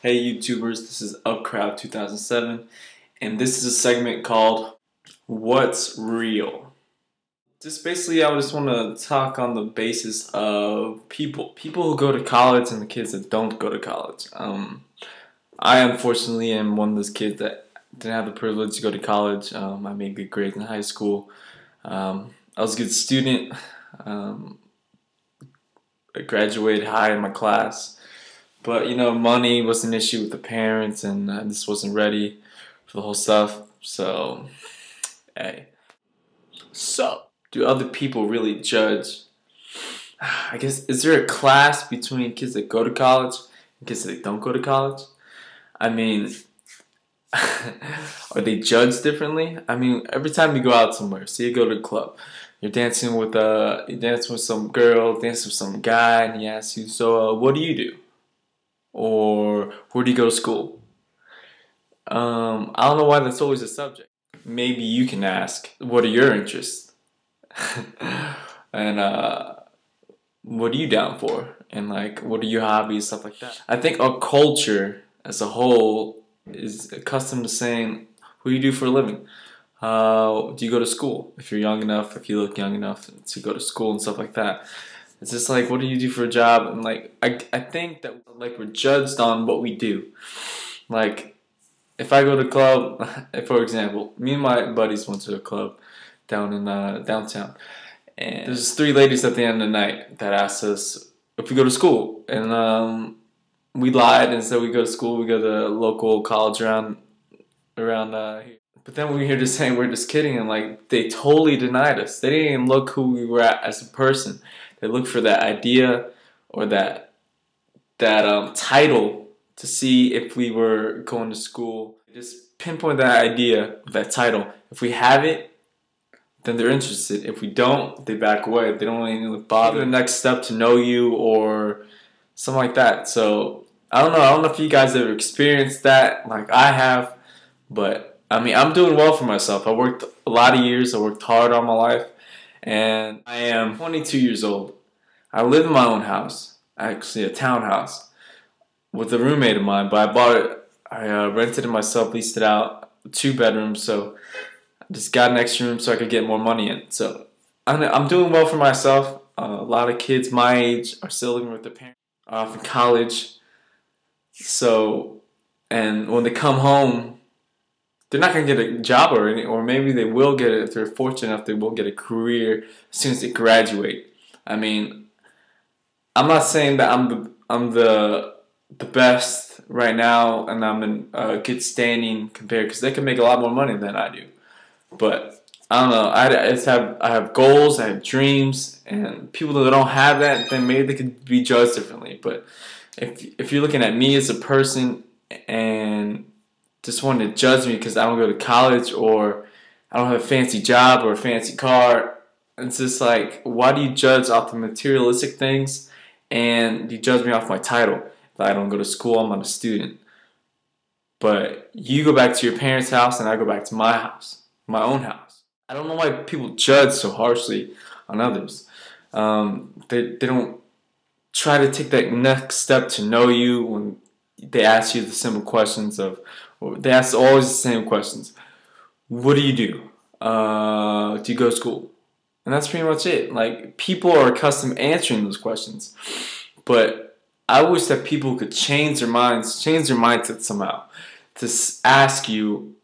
Hey YouTubers, this is Upcrowd 2007 and this is a segment called What's Real? I just want to talk on the basis of people who go to college and the kids that don't go to college. I unfortunately am one of those kids that didn't have the privilege to go to college. I made good grades in high school. I was a good student. I graduated high in my class. But money was an issue with the parents, and I just wasn't ready for the whole stuff. So, hey. So, do other people really judge? I guess, is there a class between kids that go to college and kids that don't go to college? I mean, are they judged differently? I mean, every time you go out somewhere, say you go to a club, you're dancing with some girl, dancing with some guy, and he asks you, so what do you do? Or where do you go to school? I don't know why that's always a subject. Maybe you can ask, what are your interests? And what are you down for? And like, what are your hobbies, stuff like that. I think our culture as a whole is accustomed to saying, what do you do for a living? Do you go to school? If you're young enough, if you look young enough to go to school and stuff like that. It's just like, what do you do for a job? And like, I think that like we're judged on what we do. Like, if I go to a club, for example, me and my buddies went to a club down in downtown, and there's three ladies at the end of the night that asked us if we go to school, and we lied and said we go to school. We go to a local college around here. But then we hear just saying we're just kidding, and like they totally denied us. They didn't even look who we were as a person. They looked for that idea or that title to see if we were going to school. Just pinpoint that idea, that title. If we have it, then they're interested. If we don't, they back away. They don't even bother the next step to know you or something like that. So I don't know. I don't know if you guys ever experienced that, like I have, but I mean, I'm doing well for myself. I worked a lot of years. I worked hard all my life, and I am 22 years old. I live in my own house, actually a townhouse, with a roommate of mine, but I bought it, I rented it myself, leased it out, 2 bedrooms, so I just got an extra room so I could get more money in. So I'm doing well for myself. A lot of kids my age are still living with their parents, off in college. So, and when they come home, they're not going to get a job or maybe they will get it if they're fortunate enough. They will get a career as soon as they graduate. I mean, I'm not saying that I'm the best right now and I'm in good standing compared, because they can make a lot more money than I do. But I don't know. I have goals. I have dreams, and people that don't have that, then maybe they could be judged differently. But if you're looking at me as a person and just wanting to judge me because I don't go to college or I don't have a fancy job or a fancy car, it's just like, why do you judge off the materialistic things and you judge me off my title? If I don't go to school, I'm not a student. But you go back to your parents' house and I go back to my house, my own house. I don't know why people judge so harshly on others. They don't try to take that next step to know you when they ask you the simple questions of, they ask always the same questions. What do you do? Do you go to school? And that's pretty much it. Like, people are accustomed to answering those questions. But I wish that people could change their minds, change their mindset somehow, to ask you,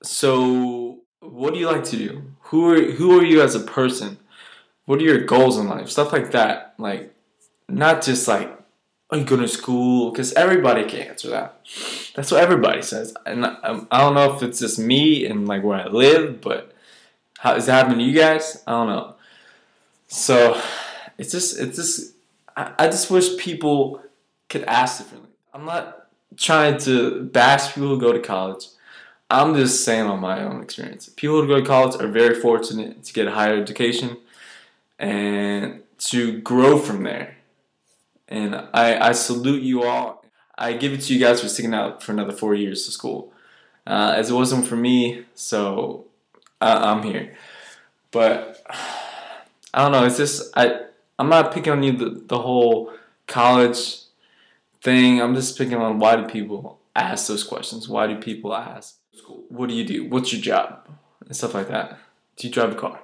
so what do you like to do? Who are you as a person? What are your goals in life? Stuff like that. Like, not just like, are you going to school? Because everybody can answer that. That's what everybody says. And I don't know if it's just me and like where I live, but how is that happening to you guys? I don't know. So it's just I just wish people could ask differently. I'm not trying to bash people who go to college. I'm just saying on my own experience. People who go to college are very fortunate to get a higher education and to grow from there. And I salute you all. I give it to you guys for sticking out for another 4 years to school. As it wasn't for me, so I'm here. But I don't know. It's just I'm not picking on you the whole college thing. I'm just picking on why do people ask those questions? Why do people ask, what do you do? What's your job? And stuff like that. Do you drive a car?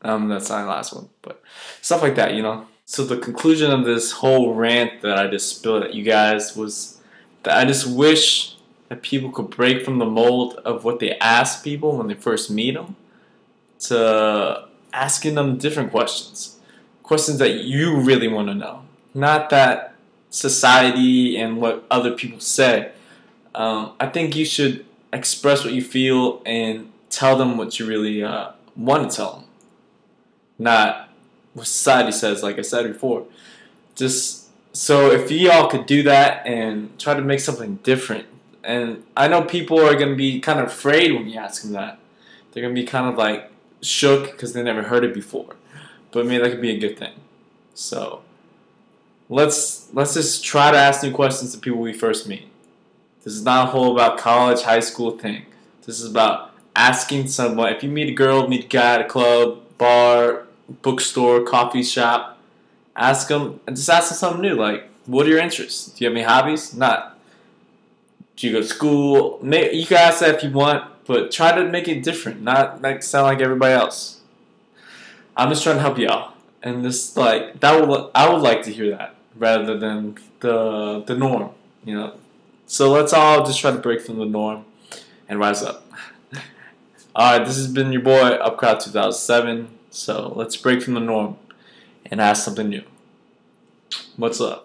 That's not the last one, but stuff like that, you know? So the conclusion of this whole rant that I just spilled at you guys was that I just wish that people could break from the mold of what they ask people when they first meet them to asking them different questions. Questions that you really want to know. Not that society and what other people say. I think you should express what you feel and tell them what you really want to tell them. Not what society says, like I said before. Just so if y'all could do that and try to make something different. And I know people are going to be kind of afraid when you ask them that. They're going to be kind of like shook because they never heard it before. But maybe that could be a good thing. So let's just try to ask new questions to people we first meet. This is not a whole about college, high school thing. This is about asking someone. If you meet a girl, meet a guy at a club, bar, bookstore, coffee shop, ask them and just ask them something new. Like, what are your interests? Do you have any hobbies? Not. Do you go to school? You can ask that if you want, but try to make it different. Not like sound like everybody else. I'm just trying to help y'all, and this like I would like to hear that rather than the norm, you know. So let's all just try to break from the norm and rise up. Alright, this has been your boy Upcrowd 2007. So let's break from the norm and ask something new. What's up?